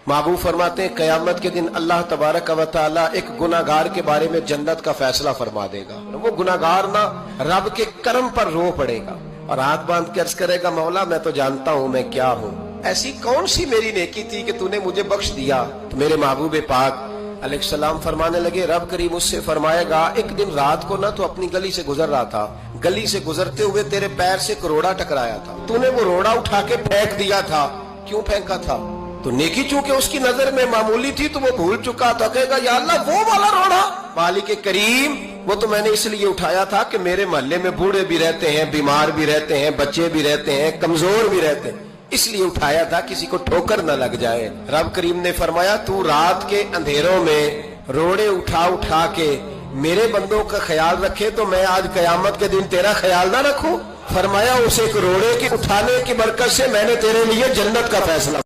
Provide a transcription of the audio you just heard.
महबूब फरमाते हैं क़यामत के दिन अल्लाह तबारक व तआला एक गुनाहगार के बारे में जन्नत का फैसला फरमा देगा। वो गुनाहगार ना रब के करम पर रो पड़ेगा और हाथ बांध के अर्ज करेगा, मौला मैं तो जानता हूं मैं क्या हूं, ऐसी कौन सी मेरी नेकी थी कि तूने मुझे बख्श दिया। तो मेरे महबूब पाक अलैहिस्सलाम फरमाने लगे, रब करीम उससे फरमाएगा, एक दिन रात को ना तो अपनी गली से गुजर रहा था, गली से गुजरते हुए तेरे पैर से एक रोड़ा टकराया था, तूने वो रोड़ा उठा के फेंक दिया था। क्यों फेंका था? तो नेकी चूंकि उसकी नजर में मामूली थी तो वो भूल चुका था। कहेगा या अल्लाह वो वाला रोड़ा, मालिक करीम वो तो मैंने इसलिए उठाया था कि मेरे मोहल्ले में बूढ़े भी रहते हैं, बीमार भी रहते हैं, बच्चे भी रहते हैं, कमजोर भी रहते हैं, इसलिए उठाया था किसी को ठोकर न लग जाए। रब करीम ने फरमाया, तू रात के अंधेरों में रोड़े उठा उठा के मेरे बंदों का ख्याल रखे तो मैं आज कयामत के दिन तेरा ख्याल ना रखूं। फरमाया, उस एक रोड़े के उठाने की बरकत से मैंने तेरे लिए जन्नत का फैसला